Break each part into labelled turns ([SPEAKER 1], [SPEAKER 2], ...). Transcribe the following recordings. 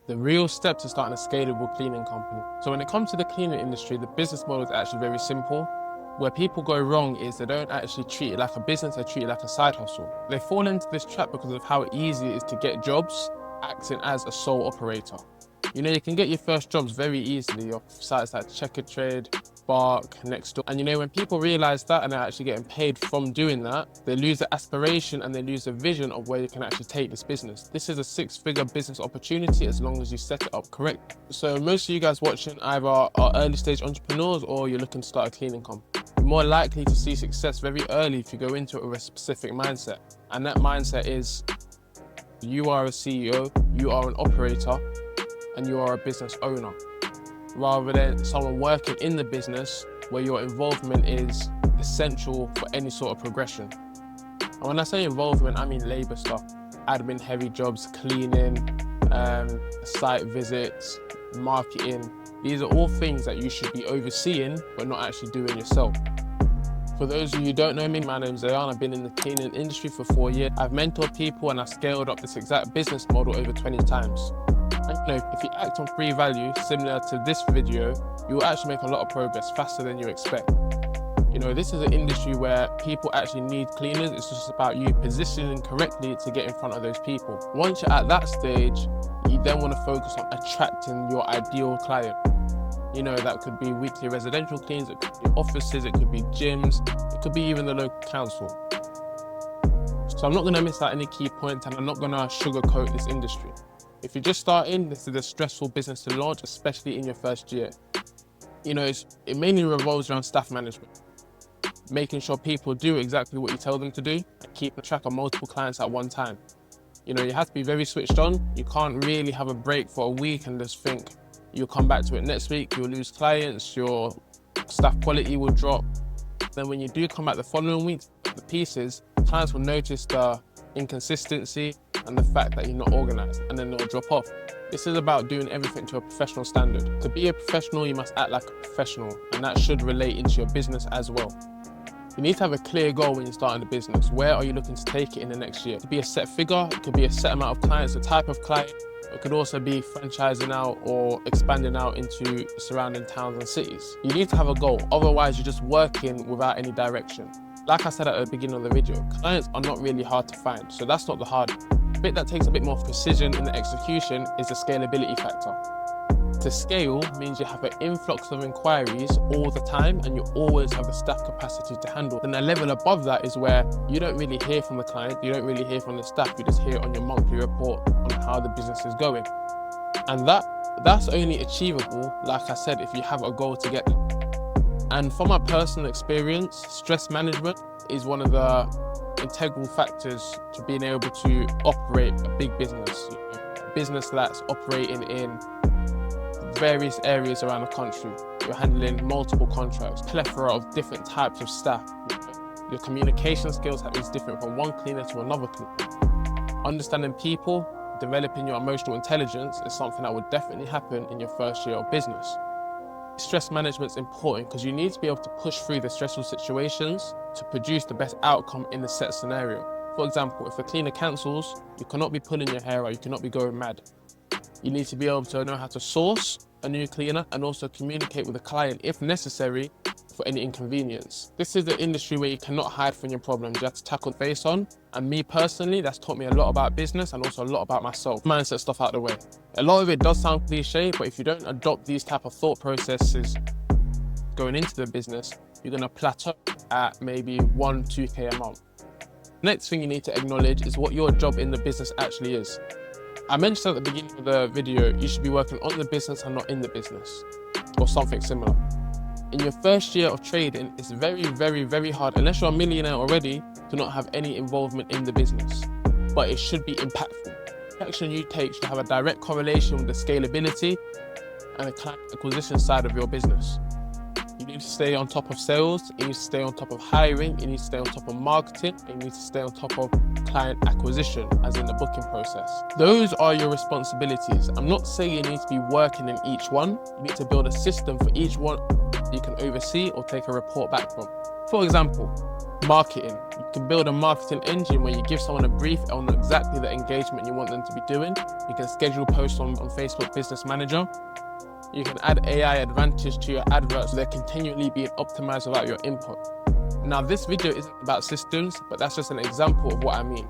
[SPEAKER 1] the real step to starting a scalable cleaning company. So when it comes to the cleaning industry, the business model is actually very simple. Where people go wrong is they don't actually treat it like a business, they treat it like a side hustle. They fall into this trap because of how easy it is to get jobs acting as a sole operator. You know, you can get your first jobs very easily off sites like Trade, Bark, Nextdoor. And you know, when people realize that and they're actually getting paid from doing that, they lose the aspiration and they lose the vision of where you can actually take this business. This is a 6-figure business opportunity as long as you set it up correct. So most of you guys watching either are early stage entrepreneurs or you're looking to start a cleaning company. You're more likely to see success very early if you go into it with a specific mindset. And that mindset is you are a CEO, you are an operator, and you are a business owner, rather than someone working in the business where your involvement is essential for any sort of progression. And when I say involvement, I mean labor stuff, admin heavy jobs, cleaning, site visits, marketing. These are all things that you should be overseeing, but not actually doing yourself. For those of you who don't know me, my name's Zayan. I've been in the cleaning industry for 4 years. I've mentored people and I've scaled up this exact business model over 20 times. And you know, if you act on 3 values similar to this video, you will actually make a lot of progress faster than you expect. You know, this is an industry where people actually need cleaners. It's just about you positioning correctly to get in front of those people. Once you're at that stage, you then want to focus on attracting your ideal client. You know, that could be weekly residential cleans, it could be offices, it could be gyms, it could be even the local council. So I'm not going to miss out any key points and I'm not going to sugarcoat this industry. If you're just starting, this is a stressful business to launch, especially in your first year. You know, it mainly revolves around staff management, making sure people do exactly what you tell them to do and keeping track of multiple clients at one time. You know, you have to be very switched on. You can't really have a break for a week and just think you'll come back to it next week, you'll lose clients, your staff quality will drop. Then when you do come back the following week, the pieces, clients will notice the inconsistency and the fact that you're not organized, and then they'll drop off. This is about doing everything to a professional standard. To be a professional, you must act like a professional, and that should relate into your business as well. You need to have a clear goal when you're starting a business. Where are you looking to take it in the next year? It could be a set figure, it could be a set amount of clients, a type of client. It could also be franchising out or expanding out into surrounding towns and cities. You need to have a goal, otherwise you're just working without any direction. Like I said at the beginning of the video, clients are not really hard to find, so that's not the hard. The bit that takes a bit more precision in the execution is the scalability factor. To scale means you have an influx of inquiries all the time and you always have the staff capacity to handle. Then a level above that is where you don't really hear from the client, you don't really hear from the staff, you just hear on your monthly report on how the business is going. And that's only achievable, like I said, if you have a goal to get there. And from my personal experience, stress management is one of the integral factors to being able to operate a big business. A business that's operating in various areas around the country. You're handling multiple contracts, plethora of different types of staff. Your communication skills is different from one cleaner to another cleaner. Understanding people, developing your emotional intelligence is something that would definitely happen in your first year of business. Stress management is important because you need to be able to push through the stressful situations to produce the best outcome in the set scenario. For example, if a cleaner cancels, you cannot be pulling your hair out, you cannot be going mad. You need to be able to know how to source a new cleaner and also communicate with the client if necessary for any inconvenience. This is the industry where you cannot hide from your problems. You have to tackle face on. And me personally, that's taught me a lot about business and also a lot about myself. Mindset stuff out the way. A lot of it does sound cliche, but if you don't adopt these type of thought processes going into the business, you're gonna plateau at maybe 1-2K a month. Next thing you need to acknowledge is what your job in the business actually is. I mentioned at the beginning of the video, you should be working on the business and not in the business, or something similar. In your first year of trading, it's very, very, very hard, unless you're a millionaire already, to not have any involvement in the business. But it should be impactful. The action you take should have a direct correlation with the scalability and the client acquisition side of your business. You need to stay on top of sales, you need to stay on top of hiring, you need to stay on top of marketing, and you need to stay on top of client acquisition, as in the booking process. Those are your responsibilities. I'm not saying you need to be working in each one. You need to build a system for each one you can oversee or take a report back from. For example, Marketing. You can build a marketing engine where you give someone a brief on exactly the engagement you want them to be doing. You can schedule posts on Facebook Business Manager. You can add AI advantage to your adverts so they're continually being optimized without your input. Now, this video isn't about systems, but that's just an example of what I mean.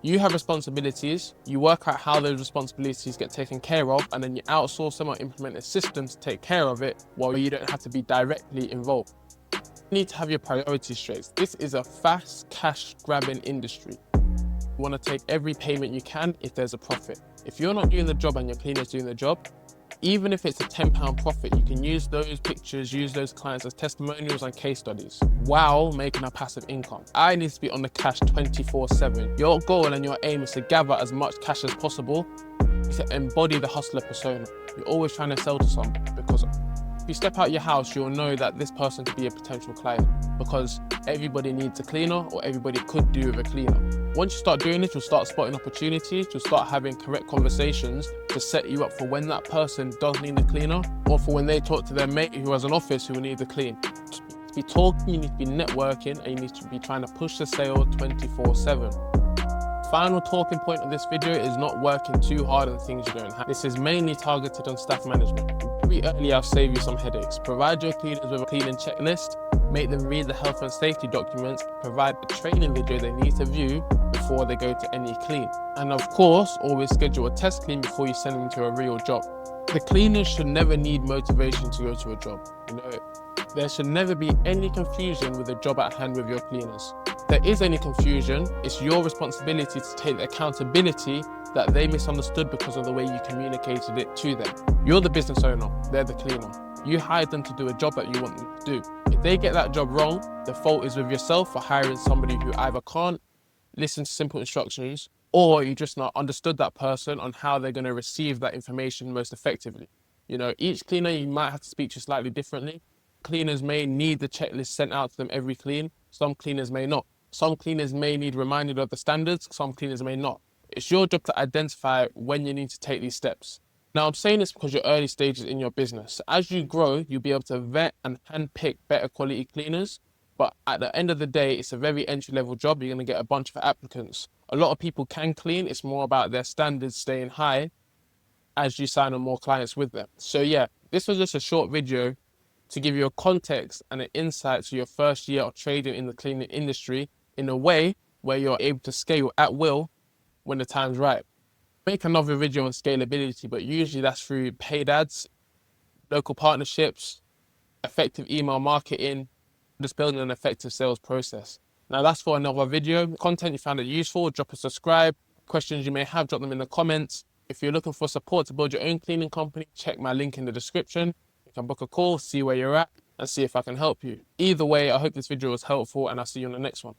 [SPEAKER 1] You have responsibilities, you work out how those responsibilities get taken care of, and then you outsource them or implement a system to take care of it while you don't have to be directly involved. You need to have your priorities straight. This is a fast cash grabbing industry. You want to take every payment you can if there's a profit. If you're not doing the job and your cleaner's doing the job, even if it's a £10 profit, you can use those pictures, use those clients as testimonials and case studies while making a passive income. I need to be on the cash 24/7. Your goal and your aim is to gather as much cash as possible, to embody the hustler persona. You're always trying to sell to someone, because if you step out your house, you'll know that this person could be a potential client, because everybody needs a cleaner, or everybody could do with a cleaner. Once you start doing this, you'll start spotting opportunities, you'll start having correct conversations to set you up for when that person does need a cleaner, or for when they talk to their mate who has an office who will need the clean. You need to be talking, you need to be networking, and you need to be trying to push the sale 24/7. Final talking point of this video is not working too hard on things you don't have. This is mainly targeted on staff management. Very early, I'll save you some headaches. Provide your cleaners with a cleaning checklist, make them read the health and safety documents, provide the training video they need to view before they go to any clean. And of course, always schedule a test clean before you send them to a real job. The cleaners should never need motivation to go to a job. There should never be any confusion with the job at hand with your cleaners. If there is any confusion, it's your responsibility to take the accountability that they misunderstood because of the way you communicated it to them. You're the business owner, they're the cleaner. You hired them to do a job that you want them to do. If they get that job wrong, the fault is with yourself for hiring somebody who either can't listen to simple instructions, or you just not understood that person on how they're going to receive that information most effectively. Each cleaner you might have to speak to slightly differently. Cleaners may need the checklist sent out to them every clean. Some cleaners may not. Some cleaners may need reminded of the standards. Some cleaners may not. It's your job to identify when you need to take these steps. Now, I'm saying this because you're early stages in your business. As you grow, you'll be able to vet and handpick better quality cleaners. But at the end of the day, it's a very entry-level job. You're going to get a bunch of applicants. A lot of people can clean. It's more about their standards staying high as you sign on more clients with them. So yeah, this was just a short video to give you a context and an insight to your first year of trading in the cleaning industry in a way where you're able to scale at will when the time's right. Make another video on scalability, but usually that's through paid ads, local partnerships, effective email marketing, just building an effective sales process. Now that's for another video. Content you found it useful, drop a subscribe. Questions you may have, drop them in the comments. If you're looking for support to build your own cleaning company, check my link in the description. You can book a call, see where you're at, and see if I can help you. Either way, I hope this video was helpful, and I'll see you on the next one.